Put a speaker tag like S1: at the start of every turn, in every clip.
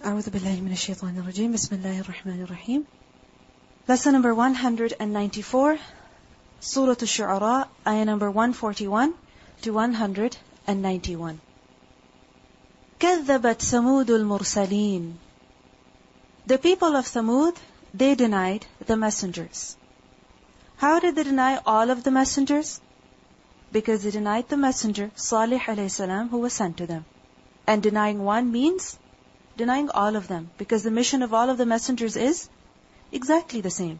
S1: أعوذ بالله من الشيطان الرجيم. بسم الله الرحمن الرحيم. Lesson number 194, Surah Ash-Shuara, ayah number 141 to 191. كذبت ثمود المرسلين. The people of Thamud, they denied the messengers. How did they deny all of the messengers? Because they denied the messenger, Salih alayhi salam, who was sent to them. And denying one means denying all of them, because the mission of all of the messengers is exactly the same.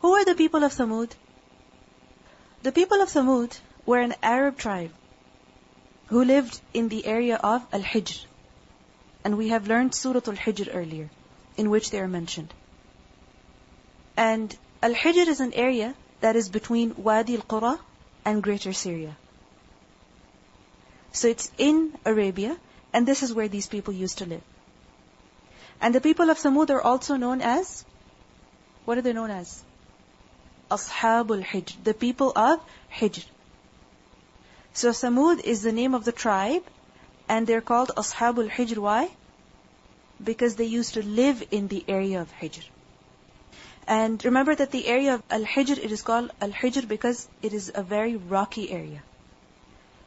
S1: Who are the people of Thamud? The people of Thamud were an Arab tribe who lived in the area of Al-Hijr. And we have learned Surah Al-Hijr earlier, in which they are mentioned. And Al-Hijr is an area that is between Wadi al-Qura and Greater Syria. So it's in Arabia, and this is where these people used to live. And the people of Thamud are also known as, what are they known as? Ashabul Hijr, the people of Hijr. So Thamud is the name of the tribe, and they're called Ashabul Hijr. Why? Because they used to live in the area of Hijr. And remember that the area of Al-Hijr, it is called Al-Hijr because it is a very rocky area.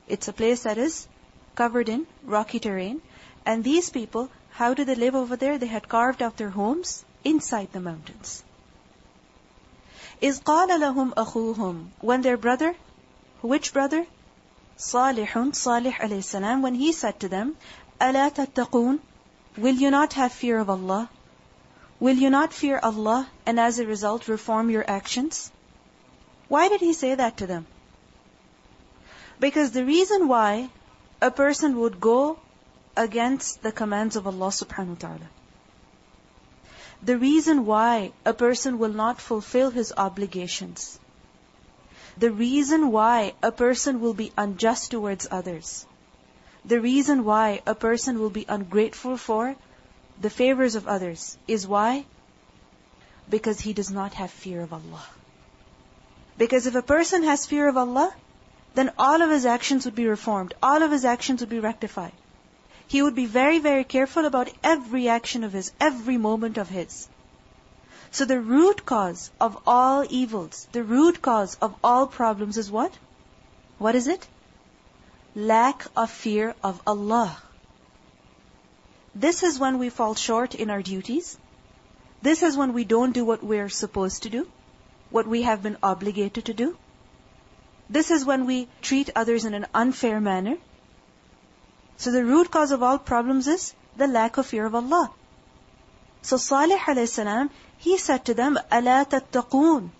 S1: It's a place that is covered in rocky terrain. And these people, how do they live over there? They had carved out their homes inside the mountains. إِذْ قَالَ لَهُمْ أَخُوهُمْ. When their brother, which brother? Salihun, Salih alayhi salam, when he said to them, أَلَا تَتَّقُونَ. Will you not have fear of Allah? Will you not fear Allah and as a result reform your actions? Why did he say that to them? Because the reason why a person would go against the commands of Allah subhanahu wa ta'ala, the reason why a person will not fulfill his obligations, the reason why a person will be unjust towards others, the reason why a person will be ungrateful for the favors of others is why? Because he does not have fear of Allah. Because if a person has fear of Allah, then all of his actions would be reformed. All of his actions would be rectified. He would be very, very careful about every action of his, every moment of his. So the root cause of all evils, the root cause of all problems is what? What is it? Lack of fear of Allah. This is when we fall short in our duties. This is when we don't do what we're supposed to do, what we have been obligated to do. This is when we treat others in an unfair manner. So the root cause of all problems is the lack of fear of Allah. So Salih alayhi salam, he said to them, أَلَا تَتَّقُونَ.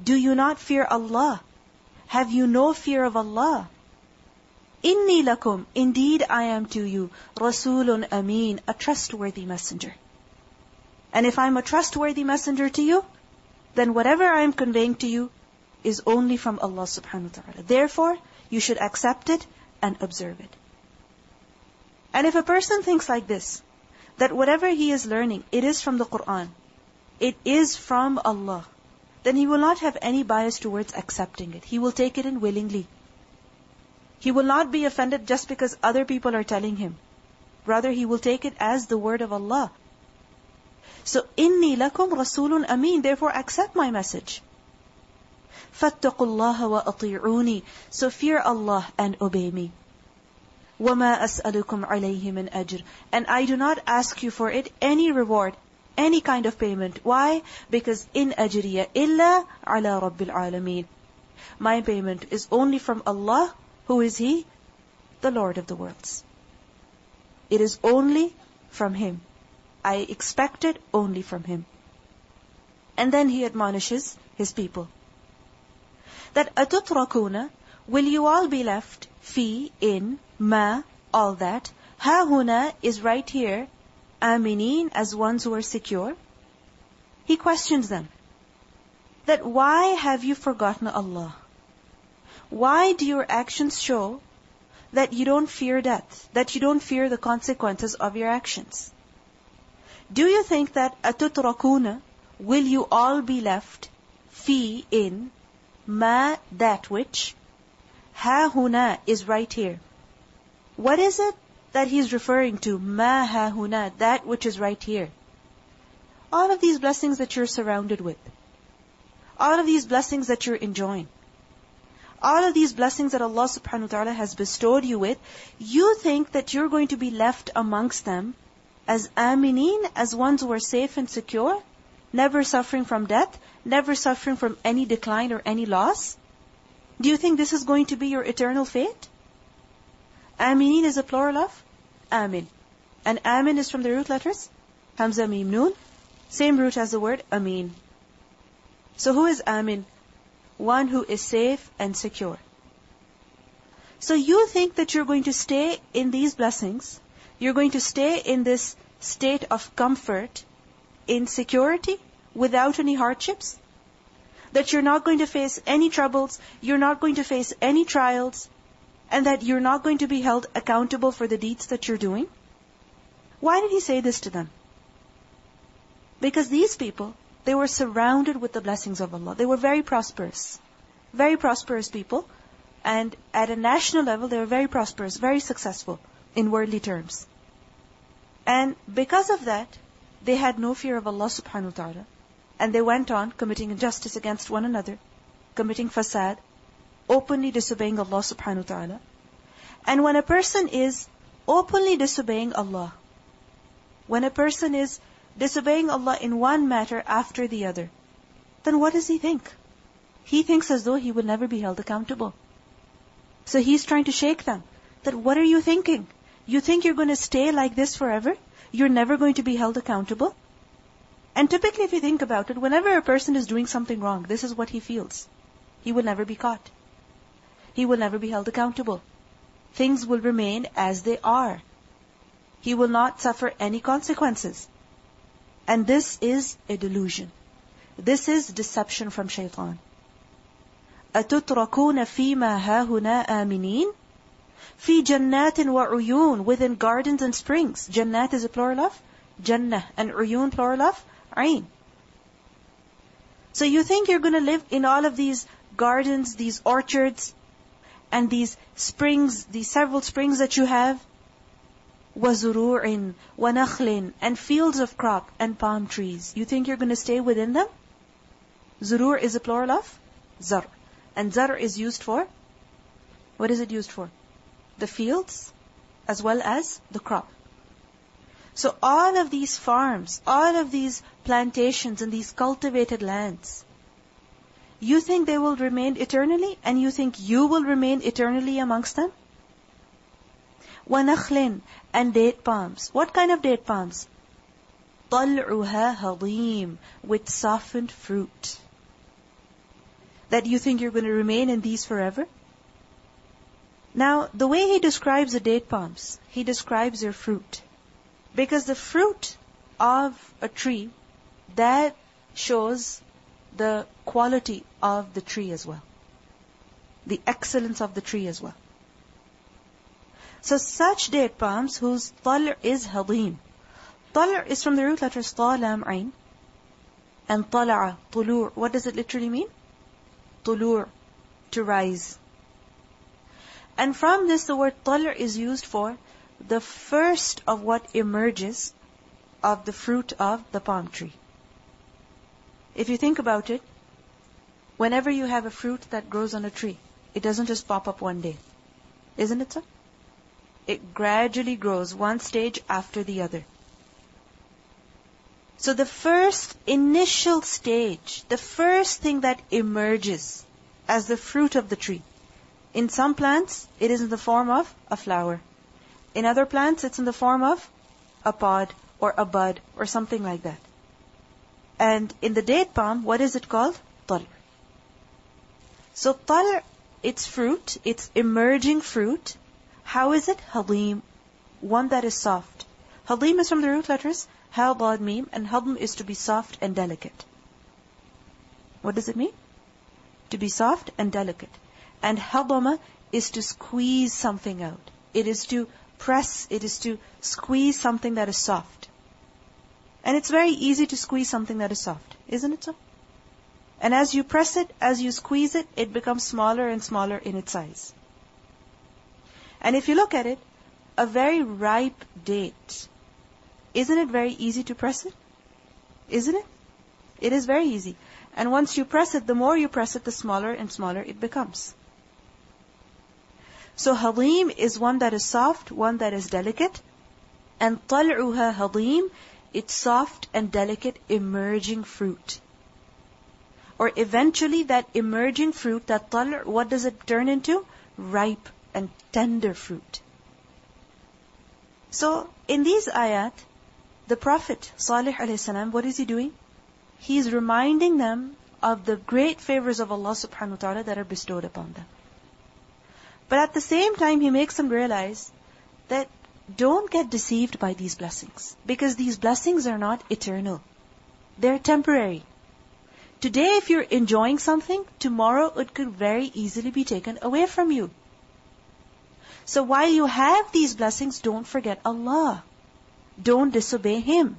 S1: Do you not fear Allah? Have you no fear of Allah? إِنِّي لَكُمْ. Indeed I am to you, Rasulun Ameen, a trustworthy messenger. And if I'm a trustworthy messenger to you, then whatever I am conveying to you is only from Allah subhanahu wa ta'ala. Therefore, you should accept it and observe it. And if a person thinks like this, that whatever he is learning, it is from the Qur'an, it is from Allah, then he will not have any bias towards accepting it. He will take it in willingly. He will not be offended just because other people are telling him. Rather, he will take it as the word of Allah. So, إِنِّي لَكُمْ رَسُولٌ أَمِينٌ. Therefore, accept my message. فَاتَّقُوا اللَّهَ وَأَطِيعُونِي. So fear Allah and obey me. وَمَا أَسْأَلُكُمْ عَلَيْهِ مِنْ أَجْرٍ. And I do not ask you for it any reward, any kind of payment. Why? Because إِنْ أَجْرِيَ إِلَّا عَلَى رَبِّ الْعَالَمِينَ. My payment is only from Allah. Who is He? The Lord of the worlds. It is only from Him. I expect it only from Him. And then He admonishes His people. That أَتُتْرَكُونَ. Will you all be left? Fi, in, ma, all that. Ha huna is right here. Aminin, as ones who are secure. He questions them. That why have you forgotten Allah? Why do your actions show that you don't fear death, that you don't fear the consequences of your actions? Do you think that atutrakuna, will you all be left, fi, in, ma, that which, ha huna is right here. What is it that He's referring to, مَا هَا هُنَا, that which is right here. All of these blessings that you're surrounded with, all of these blessings that you're enjoying, all of these blessings that Allah subhanahu wa ta'ala has bestowed you with, you think that you're going to be left amongst them as amineen, as ones who are safe and secure, never suffering from death, never suffering from any decline or any loss? Do you think this is going to be your eternal fate? Amineen is a plural of amin. And amin is from the root letters Hamza, Mim, Noon. Same root as the word amin. So who is amin? One who is safe and secure. So you think that you're going to stay in these blessings, you're going to stay in this state of comfort, in security, without any hardships? That you're not going to face any troubles, you're not going to face any trials, and that you're not going to be held accountable for the deeds that you're doing? Why did He say this to them? Because these people, they were surrounded with the blessings of Allah. They were very prosperous people. And at a national level, they were very prosperous, very successful in worldly terms. And because of that, they had no fear of Allah subhanahu wa ta'ala. And they went on committing injustice against one another, committing fasad, openly disobeying Allah subhanahu wa ta'ala. And when a person is openly disobeying Allah, when a person is disobeying Allah in one matter after the other, then what does he think? He thinks as though he will never be held accountable. So he's trying to shake them. That what are you thinking? You think you're going to stay like this forever? You're never going to be held accountable? And typically if you think about it, whenever a person is doing something wrong, this is what he feels. He will never be caught. He will never be held accountable. Things will remain as they are. He will not suffer any consequences. And this is a delusion. This is deception from shaitan. أَتُتْرَكُونَ فِي مَا هَاهُنَا آمِنِينَ فِي جَنَّاتٍ وَعُيُونٍ, within gardens and springs. Jannat is a plural of Jannah, and Uyun plural of Ain. So you think you're going to live in all of these gardens, these orchards, and these springs, these several springs that you have? وَزُرُوعٍ وَنَخْلٍ, and fields of crop and palm trees. You think you're going to stay within them? Zurur is a plural of Zar. And Zar is used for, what is it used for? The fields as well as the crop. So all of these farms, all of these plantations and these cultivated lands, you think they will remain eternally, and you think you will remain eternally amongst them? وَنَخْلٍ, and date palms. What kind of date palms? طَلْعُهَا هَضِيمٌ, with softened fruit. That you think you're going to remain in these forever? Now, the way He describes the date palms, He describes their fruit. Because the fruit of a tree, that shows the quality of the tree as well. The excellence of the tree as well. So such date palms whose tal' is hadim. Tal' is from the root letters ta, lam, ain. And tala'a, tulur. What does it literally mean? Tulur, to rise. And from this the word tal' is used for the first of what emerges of the fruit of the palm tree. If you think about it, whenever you have a fruit that grows on a tree, it doesn't just pop up one day. Isn't it so? It gradually grows one stage after the other. So the first initial stage, the first thing that emerges as the fruit of the tree, in some plants, it is in the form of a flower. In other plants, it's in the form of a pod or a bud or something like that. And in the date palm, what is it called? Tal'. So tal', its fruit, its emerging fruit, how is it? Hadim, one that is soft. Hadim is from the root letters Ha, Dad, Mim, and Hadm is to be soft and delicate. What does it mean? To be soft and delicate. And Hadama is to squeeze something out. It is to press, it is to squeeze something that is soft. And it's very easy to squeeze something that is soft, isn't it so? And as you press it, as you squeeze it, it becomes smaller and smaller in its size. And if you look at it, a very ripe date, isn't it very easy to press it? Isn't it? It is very easy. And once you press it, the more you press it, the smaller and smaller it becomes. So hadim is one that is soft, one that is delicate. And طَلْعُهَا hadim, it's soft and delicate emerging fruit. Or eventually that emerging fruit, that طَلْع, what does it turn into? Ripe and tender fruit. So in these ayat, the Prophet Salih alayhi salam, what is he doing? He is reminding them of the great favors of Allah subhanahu wa ta'ala that are bestowed upon them. But at the same time, he makes them realize that don't get deceived by these blessings. Because these blessings are not eternal. They're temporary. Today, if you're enjoying something, tomorrow it could very easily be taken away from you. So while you have these blessings, don't forget Allah. Don't disobey Him.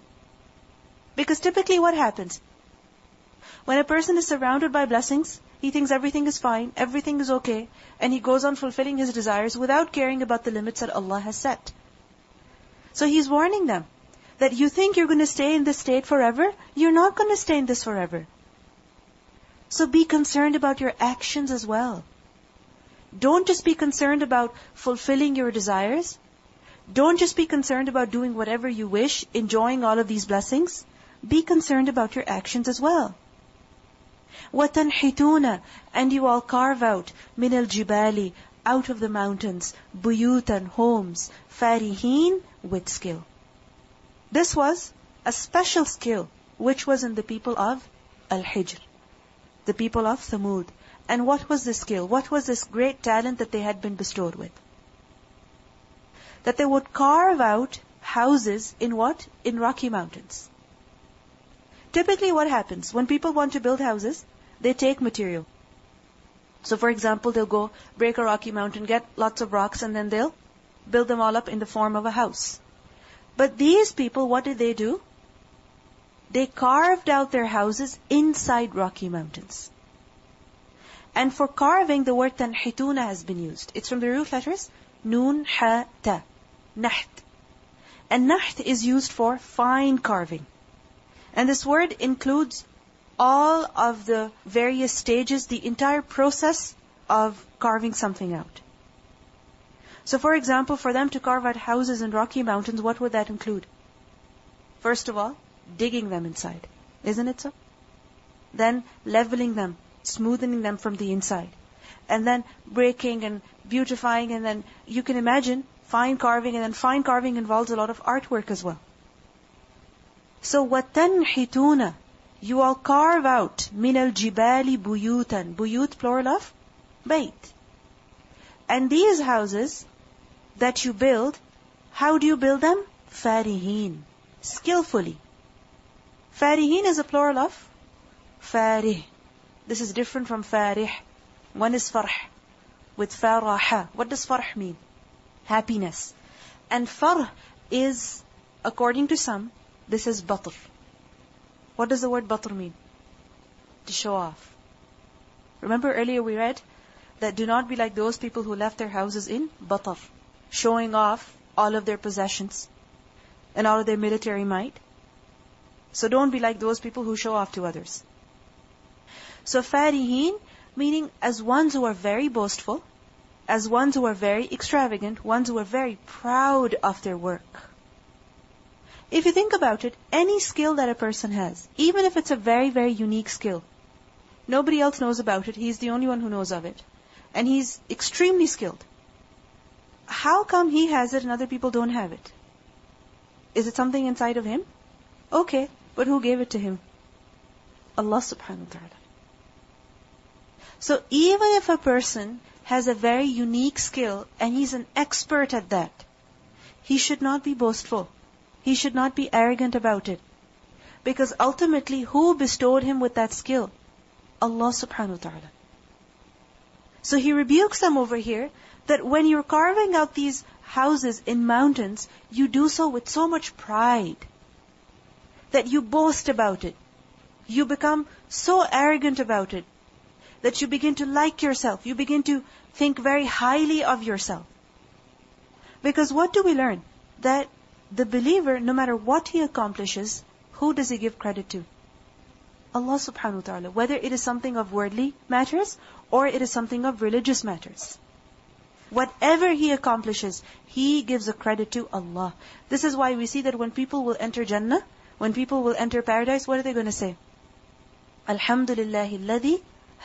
S1: Because typically what happens? When a person is surrounded by blessings, he thinks everything is fine, everything is okay, and he goes on fulfilling his desires without caring about the limits that Allah has set. So He's warning them that you think you're going to stay in this state forever, you're not going to stay in this forever. So be concerned about your actions as well. Don't just be concerned about fulfilling your desires. Don't just be concerned about doing whatever you wish, enjoying all of these blessings. Be concerned about your actions as well. وَتَنْحِتُونَ, and you all carve out, مِنَ الْجِبَالِ, out of the mountains, بُيُوتًا, homes, فَارِهِينَ, with skill. This was a special skill, which was in the people of Al-Hijr, the people of Thamud. And what was this skill? What was this great talent that they had been bestowed with? That they would carve out houses in what? In rocky mountains. Typically what happens? When people want to build houses, they take material. So for example, they'll go break a rocky mountain, get lots of rocks, and then they'll build them all up in the form of a house. But these people, what did they do? They carved out their houses inside rocky mountains. And for carving, the word tanhituna has been used. It's from the root letters Nun, Ha, Ta. Naht. And naht is used for fine carving. And this word includes all of the various stages, the entire process of carving something out. So for example, for them to carve out houses in rocky mountains, what would that include? First of all, digging them inside. Isn't it so? Then leveling them, smoothing them from the inside. And then breaking and beautifying, and then you can imagine fine carving, and then fine carving involves a lot of artwork as well. So وَتَنْحِتُونَ, you all carve out مِنَ الْجِبَالِ بُيُوتًا, buyut plural of bayt. And these houses that you build, how do you build them? فَارِهِينَ, skillfully. فَارِهِينَ is a plural of فَارِح. This is different from فَارِح. One is farh with faraha. What does farh mean? Happiness. And farh is, according to some, this is batr. What does the word batr mean? To show off. Remember earlier we read that do not be like those people who left their houses in batr, showing off all of their possessions and all of their military might. So don't be like those people who show off to others. So farihin, meaning as ones who are very boastful, as ones who are very extravagant, ones who are very proud of their work. If you think about it, any skill that a person has, even if it's a very, very unique skill, nobody else knows about it, he's the only one who knows of it, and he's extremely skilled. How come he has it and other people don't have it? Is it something inside of him? Okay, but who gave it to him? Allah subhanahu wa ta'ala. So even if a person has a very unique skill and he's an expert at that, he should not be boastful. He should not be arrogant about it. Because ultimately, who bestowed him with that skill? Allah subhanahu wa ta'ala. So He rebukes them over here that when you're carving out these houses in mountains, you do so with so much pride that you boast about it. You become so arrogant about it that you begin to like yourself. You begin to think very highly of yourself. Because what do we learn? That the believer, no matter what he accomplishes, who does he give credit to? Allah subhanahu wa ta'ala. Whether it is something of worldly matters or it is something of religious matters. Whatever he accomplishes, he gives a credit to Allah. This is why we see that when people will enter Jannah, when people will enter paradise, what are they going to say? Alhamdulillahi alladhi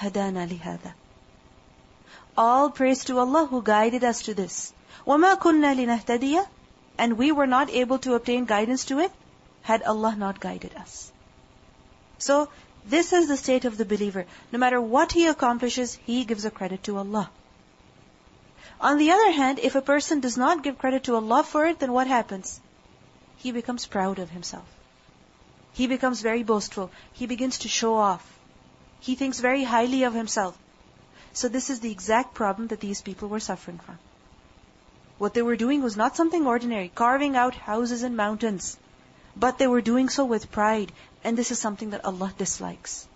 S1: hadana lihada. All praise to Allah who guided us to this. وَمَا كُنَّا لِنَهْتَدِيَ. And we were not able to obtain guidance to it had Allah not guided us. So, this is the state of the believer. No matter what he accomplishes, he gives a credit to Allah. On the other hand, if a person does not give credit to Allah for it, then what happens? He becomes proud of himself. He becomes very boastful. He begins to show off. He thinks very highly of himself. So this is the exact problem that these people were suffering from. What they were doing was not something ordinary, carving out houses and mountains. But they were doing so with pride. And this is something that Allah dislikes.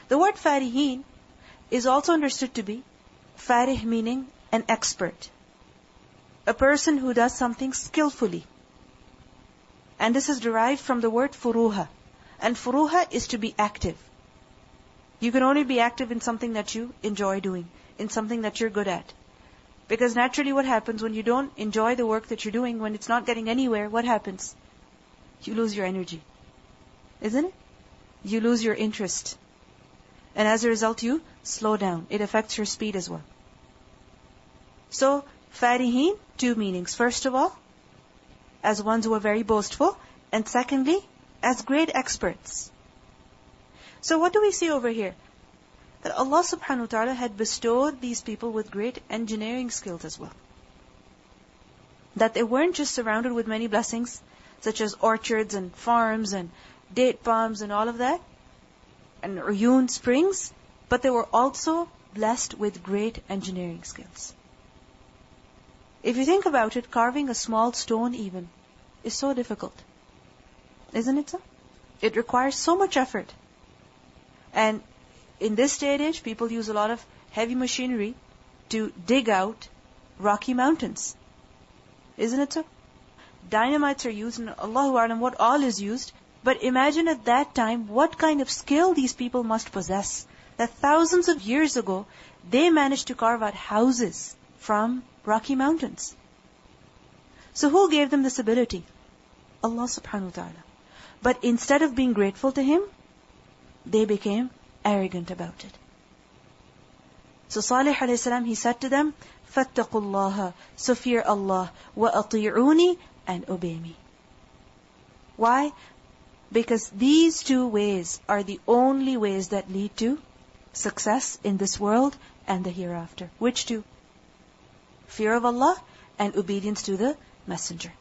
S1: The word farihin is also understood to be farih, meaning an expert. A person who does something skillfully. And this is derived from the word furuha. And furuha is to be active. You can only be active in something that you enjoy doing, in something that you're good at. Because naturally what happens when you don't enjoy the work that you're doing, when it's not getting anywhere, what happens? You lose your energy. Isn't it? You lose your interest. And as a result, you slow down. It affects your speed as well. So, farihin, two meanings. First of all, as ones who are very boastful. And secondly, as great experts. So what do we see over here? That Allah subhanahu wa ta'ala had bestowed these people with great engineering skills as well. That they weren't just surrounded with many blessings, such as orchards and farms and date palms and all of that, and uyun springs, but they were also blessed with great engineering skills. If you think about it, carving a small stone even is so difficult. Isn't it so? It requires so much effort. And in this day and age, people use a lot of heavy machinery to dig out rocky mountains. Isn't it so? Dynamites are used, and Allahu A'lam what all is used. But imagine at that time what kind of skill these people must possess. That thousands of years ago, they managed to carve out houses from rocky mountains. So who gave them this ability? Allah subhanahu wa ta'ala. But instead of being grateful to Him, they became arrogant about it. So Salih alayhi salam, he said to them, فَاتَّقُوا اللَّهَ. So fear Allah. وَأَطِيعُونِي. And obey me. Why? Because these two ways are the only ways that lead to success in this world and the hereafter. Which two? Fear of Allah and obedience to the Messenger.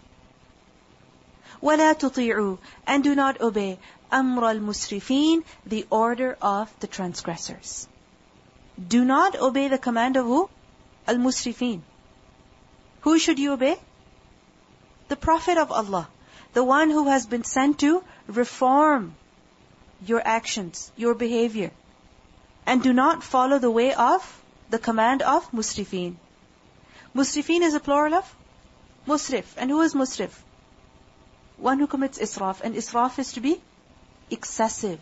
S1: وَلَا تُطِيعُوا. And do not obey أَمْرَ الْمُسْرِفِينَ. The order of the transgressors. Do not obey the command of who? Al-Musrifin. Who should you obey? The Prophet of Allah. The one who has been sent to reform your actions, your behavior. And do not follow the way of the command of Musrifin. Musrifin is a plural of Musrif. And who is Musrif? One who commits israf. And israf is to be excessive.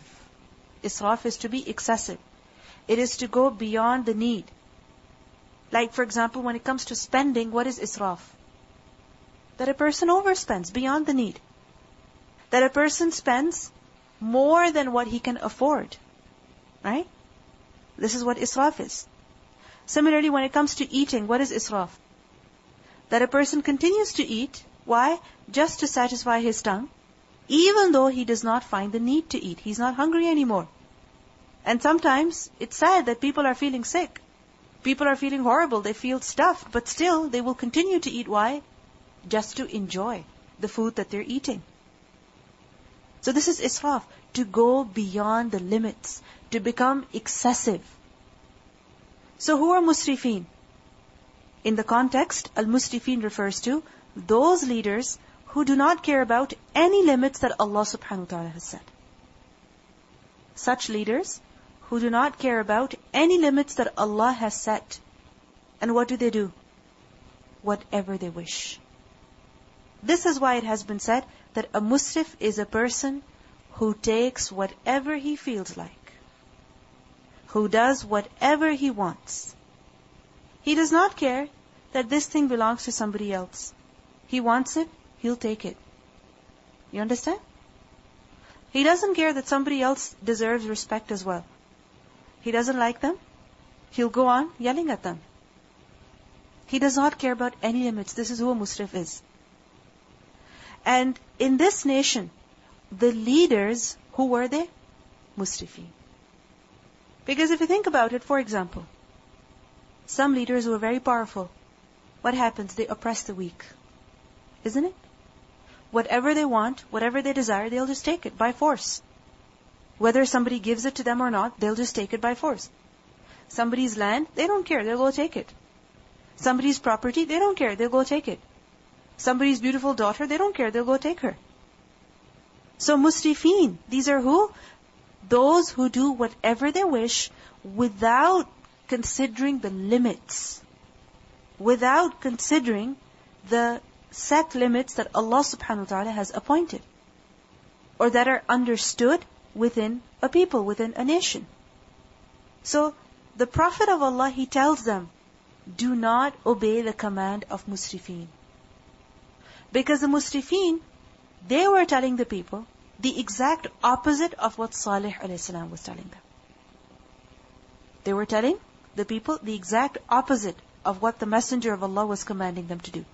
S1: Israf is to be excessive. It is to go beyond the need. Like for example, when it comes to spending, what is israf? That a person overspends beyond the need. That a person spends more than what he can afford. Right? This is what israf is. Similarly, when it comes to eating, what is israf? That a person continues to eat. Why? Just to satisfy his tongue. Even though he does not find the need to eat. He's not hungry anymore. And sometimes it's sad that people are feeling sick. People are feeling horrible. They feel stuffed. But still, they will continue to eat. Why? Just to enjoy the food that they're eating. So this is israf. To go beyond the limits. To become excessive. So who are musrifin? In the context, al-musrifin refers to those leaders who do not care about any limits that Allah subhanahu wa ta'ala has set. Such leaders who do not care about any limits that Allah has set. And what do? whatever they wish. This is why it has been said that a musrif is a person who takes whatever he feels like, who does whatever he wants. He does not care that this thing belongs to somebody else. He wants it, he'll take it. You understand? He doesn't care that somebody else deserves respect as well. He doesn't like them, he'll go on yelling at them. He does not care about any limits. This is who a musrif is. And in this nation, the leaders, who were they? Musrifin. Because if you think about it, for example, some leaders who are very powerful, what happens? They oppress the weak. Isn't it? Whatever they want, whatever they desire, they'll just take it by force. Whether somebody gives it to them or not, they'll just take it by force. Somebody's land, they don't care, they'll go take it. Somebody's property, they don't care, they'll go take it. Somebody's beautiful daughter, they don't care, they'll go take her. So musrifin, these are who? Those who do whatever they wish without considering the limits, without considering the set limits that Allah subhanahu wa ta'ala has appointed, or that are understood within a people, within a nation. So the Prophet of Allah, he tells them, do not obey the command of musrifin. Because the musrifin, they were telling the people the exact opposite of what Salih alayhi salam was telling them. They were telling the people the exact opposite of what the Messenger of Allah was commanding them to do.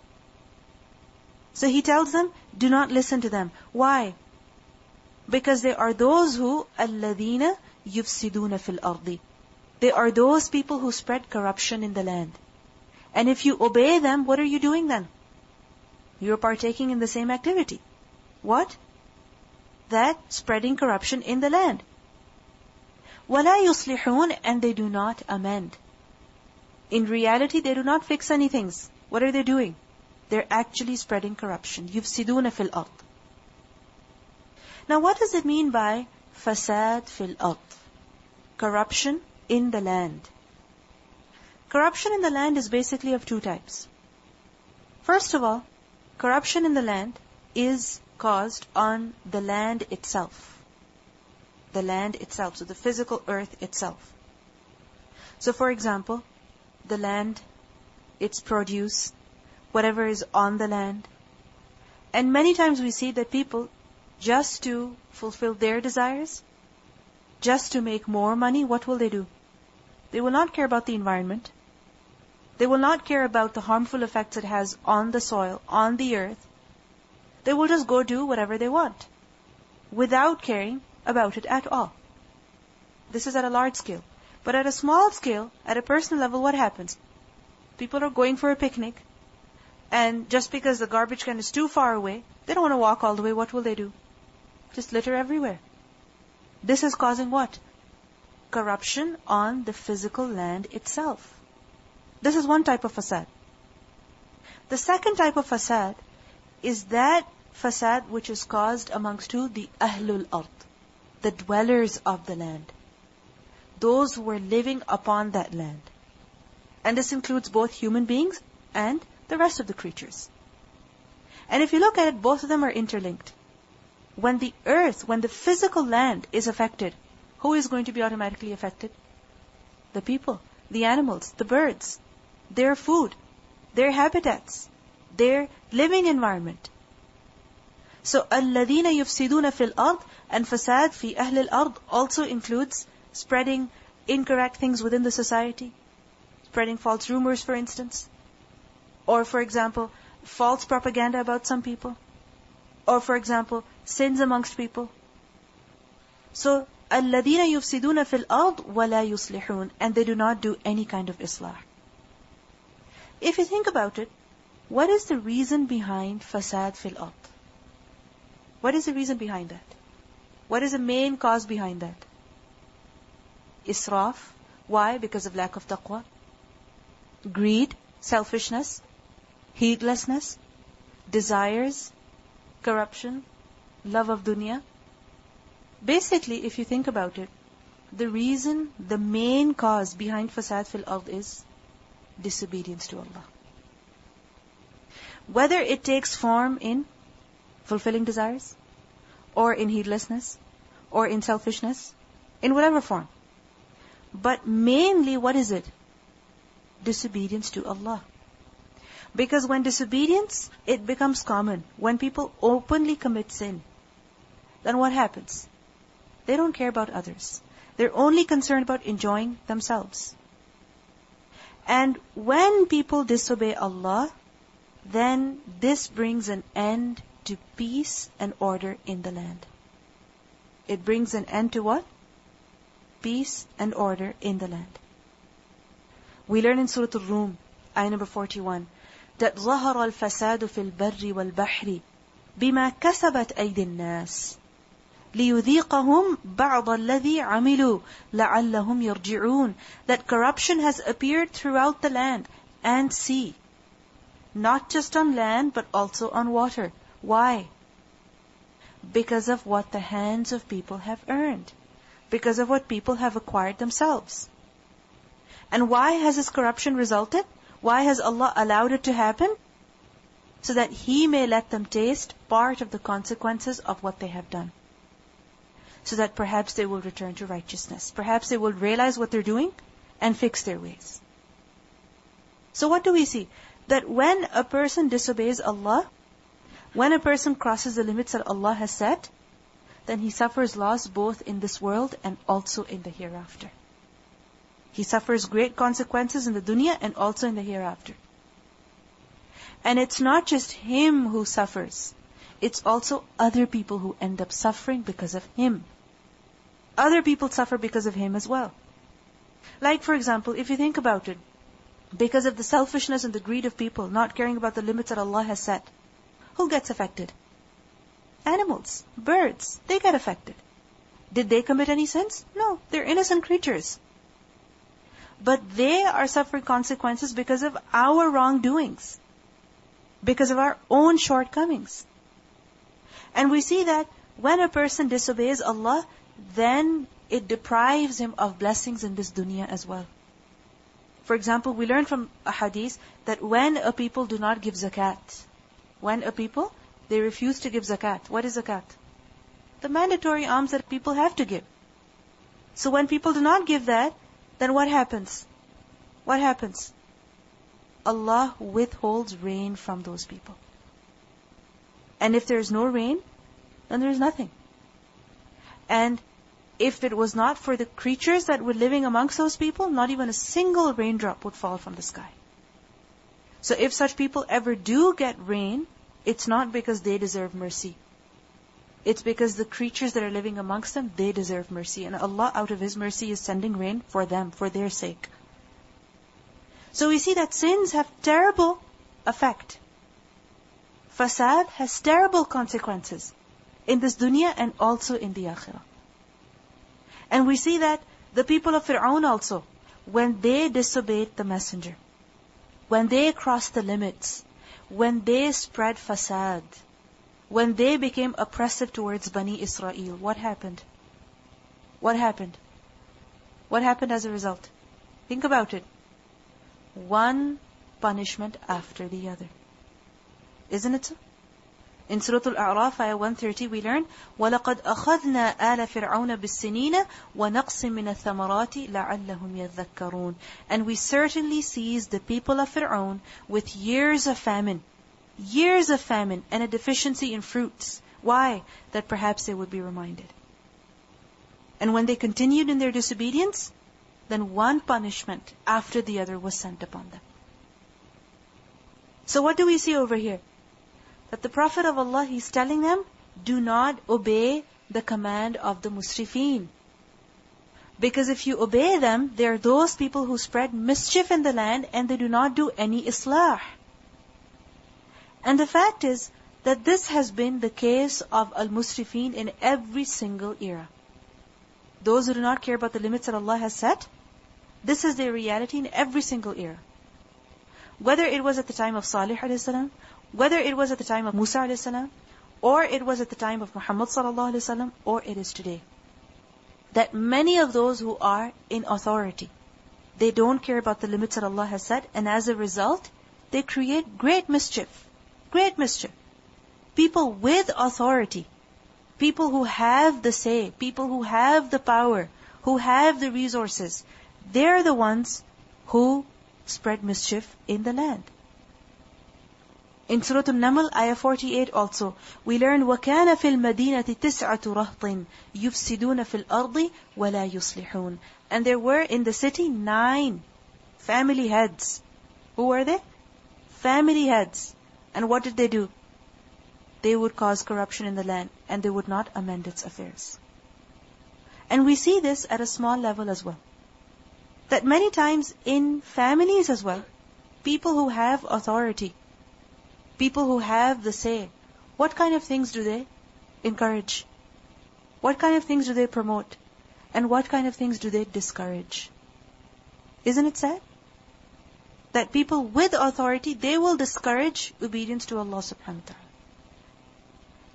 S1: So he tells them, do not listen to them. Why? Because they are those who, الَّذِينَ يُفْسِدُونَ فِي الْأَرْضِ. They are those people who spread corruption in the land. And if you obey them, what are you doing then? You are partaking in the same activity. What? That spreading corruption in the land. وَلَا يُصْلِحُونَ, and they do not amend. In reality, they do not fix any things. What are they doing? They're actually spreading corruption. يُفْسِدُونَ فِي الْأَرْضِ. Now what does it mean by fasad fil ard? Corruption in the land. Corruption in the land is basically of two types. First of all, corruption in the land is caused on the land itself. The land itself, so the physical earth itself. So for example, the land, its produce, whatever is on the land. And many times we see that people, just to fulfill their desires, just to make more money, what will they do? They will not care about the environment. They will not care about the harmful effects it has on the soil, on the earth. They will just go do whatever they want, without caring about it at all. This is at a large scale. But at a small scale, at a personal level, what happens? People are going for a picnic, and just because the garbage can is too far away, they don't want to walk all the way, what will they do? Just litter everywhere. This is causing what? Corruption on the physical land itself. This is one type of fasad. The second type of fasad is that fasad which is caused amongst who? The ahlul ard, the dwellers of the land. Those who were living upon that land. And this includes both human beings and the rest of the creatures. And if you look at it, both of them are interlinked. When the earth, when the physical land is affected, who is going to be automatically affected? The people, the animals, the birds, their food, their habitats, their living environment. So, الَّذِينَ يُفْسِدُونَ فِي الْأَرْضِ, and fasad fi ahl al-ard also includes spreading incorrect things within the society, spreading false rumors, for instance, or for example, false propaganda about some people, or for example, sins amongst people. So, الَّذِينَ يُفْسِدُونَ فِي الْأَرْضِ وَلَا يُصْلِحُونَ, and they do not do any kind of islah. If you think about it, what is the reason behind fasad fil ard? What is the reason behind that? What is the main cause behind that? Israf. Why? Because of lack of taqwa. Greed, selfishness, heedlessness, desires, corruption, love of dunya. Basically, if you think about it, the reason, the main cause behind fasad fil ard is disobedience to Allah. Whether it takes form in fulfilling desires, or in heedlessness, or in selfishness, in whatever form. But mainly, what is it? Disobedience to Allah. Because when disobedience, it becomes common. When people openly commit sin, then what happens? They don't care about others. They're only concerned about enjoying themselves. And when people disobey Allah, then this brings an end to peace and order in the land. It brings an end to what? Peace and order in the land. We learn in Surah Al-Rum, ayah number 41, that ظَهَرَ الْفَسَادُ فِي الْبَرِّ وَالْبَحْرِ بِمَا كَسَبَتْ أَيْدِي النَّاسِ لِيُذِيقَهُمْ بَعْضَ الَّذِي عَمِلُوا لَعَلَّهُمْ يَرْجِعُونَ. That corruption has appeared throughout the land and sea. Not just on land, but also on water. Why? Because of what the hands of people have earned. Because of what people have acquired themselves. And why has this corruption resulted? Why has Allah allowed it to happen? So that He may let them taste part of the consequences of what they have done. So that perhaps they will return to righteousness. Perhaps they will realize what they're doing and fix their ways. So what do we see? That when a person disobeys Allah, when a person crosses the limits that Allah has set, then he suffers loss both in this world and also in the hereafter. He suffers great consequences in the dunya and also in the hereafter. And it's not just him who suffers. It's also other people who end up suffering because of him. Other people suffer because of him as well. Like for example, if you think about it, because of the selfishness and the greed of people, not caring about the limits that Allah has set, who gets affected? Animals, birds, they get affected. Did they commit any sins? No, they're innocent creatures. But they are suffering consequences because of our wrongdoings, because of our own shortcomings. And we see that when a person disobeys Allah, then it deprives him of blessings in this dunya as well. For example, we learn from a hadith that when a people do not give zakat, when a people, they refuse to give zakat. What is zakat? The mandatory alms that people have to give. So when people do not give that, then what happens? What happens? Allah withholds rain from those people. And if there is no rain, then there is nothing. And if it was not for the creatures that were living amongst those people, not even a single raindrop would fall from the sky. So if such people ever do get rain, it's not because they deserve mercy. It's because the creatures that are living amongst them, they deserve mercy. And Allah, out of His mercy, is sending rain for them, for their sake. So we see that sins have terrible effect. Fasad has terrible consequences in this dunya and also in the akhirah. And we see that the people of Fir'aun also, when they disobeyed the messenger, when they crossed the limits, when they spread fasad, when they became oppressive towards Bani Israel, what happened? What happened? What happened as a result? Think about it. One punishment after the other. Isn't it so? In Surah Al-A'raf, ayah 130, we learn, وَلَقَدْ أَخَذْنَا آلَ فِرْعَوْنَ بِالسِّنِينَ وَنَقْصٍ مِّنَ الثَّمَرَاتِ لَعَلَّهُمْ يَذَّكَّرُونَ. And we certainly seized the people of Fir'aun with years of famine and a deficiency in fruits. Why? That perhaps they would be reminded. And when they continued in their disobedience, then one punishment after the other was sent upon them. So what do we see over here? That the Prophet of Allah, he's telling them, do not obey the command of the musrifeen. Because if you obey them, they are those people who spread mischief in the land and they do not do any islah. And the fact is that this has been the case of al-musrifeen in every single era. Those who do not care about the limits that Allah has set, this is their reality in every single era. Whether it was at the time of Salih alayhi salam, whether it was at the time of Musa alayhi salam, or it was at the time of Muhammad sallallahu alayhi wasallam, or it is today. That many of those who are in authority, they don't care about the limits that Allah has set, and as a result, they create great mischief. Great mischief. People with authority, people who have the say, people who have the power, who have the resources, they're the ones who spread mischief in the land. In Surah An-Naml, ayah 48 also, we learn, وَكَانَ فِي الْمَدِينَةِ تِسْعَةُ رَهْطٍ يُفْسِدُونَ فِي الْأَرْضِ وَلَا يُصْلِحُونَ. And there were in the city 9 family heads. Who were they? Family heads. And what did they do? They would cause corruption in the land, and they would not amend its affairs. And we see this at a small level as well. That many times in families as well, people who have authority, people who have the say, what kind of things do they encourage? What kind of things do they promote? And what kind of things do they discourage? Isn't it sad? That people with authority, they will discourage obedience to Allah subhanahu wa ta'ala.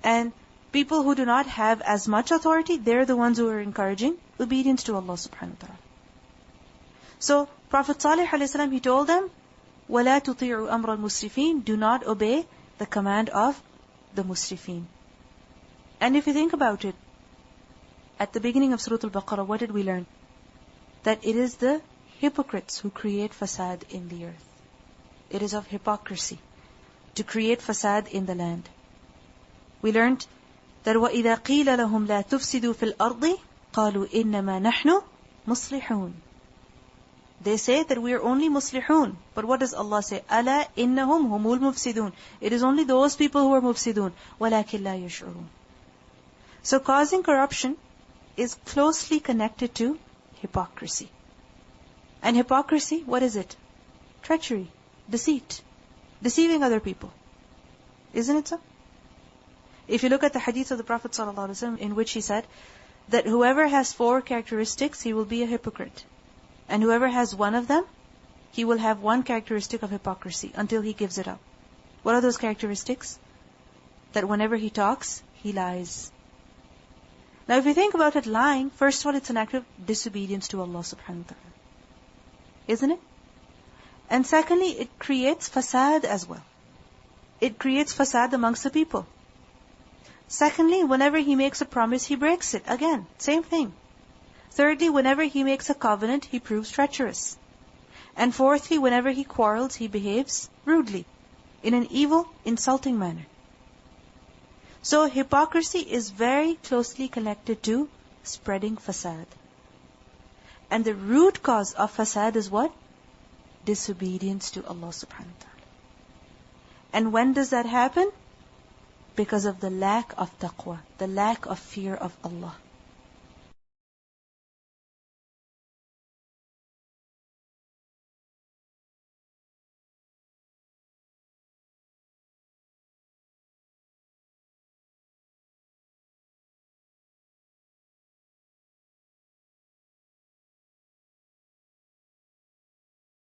S1: And people who do not have as much authority, they're the ones who are encouraging obedience to Allah subhanahu wa ta'ala. So, Prophet Salih alayhi salam, he told them, وَلَا تُطِيعُوا أَمْرَ الْمُسْرِفِينَ. Do not obey the command of the musrifin. And if you think about it, at the beginning of Surah Al-Baqarah, what did we learn? That it is the hypocrites who create fasad in the earth. It is of hypocrisy to create fasad in the land. We learned that وَإِذَا قِيلَ لَهُمْ لَا تُفْسِدُوا فِي الْأَرْضِ قَالُوا إِنَّمَا نَحْنُ مُصْلِحُونَ. They say that we are only muslihun. But what does Allah say? أَلَا إِنَّهُمْ هُمُ الْمُفْسِدُونَ. It is only those people who are mufsidun. وَلَكِنْ لَا يَشْعُرُونَ. So causing corruption is closely connected to hypocrisy. And hypocrisy, what is it? Treachery, deceit, deceiving other people. Isn't it so? If you look at the hadith of the Prophet ﷺ, in which he said that whoever has 4 characteristics, he will be a hypocrite. And whoever has one of them, he will have one characteristic of hypocrisy until he gives it up. What are those characteristics? That whenever he talks, he lies. Now if you think about it, lying, first of all, it's an act of disobedience to Allah subhanahu wa ta'ala. Isn't it? And secondly, it creates fasad as well. It creates fasad amongst the people. Secondly, whenever he makes a promise, he breaks it. Again, same thing. Thirdly, whenever he makes a covenant, he proves treacherous. And fourthly, whenever he quarrels, he behaves rudely, in an evil, insulting manner. So hypocrisy is very closely connected to spreading fasad. And the root cause of fasad is what? Disobedience to Allah subhanahu wa ta'ala. And when does that happen? Because of the lack of taqwa, the lack of fear of Allah.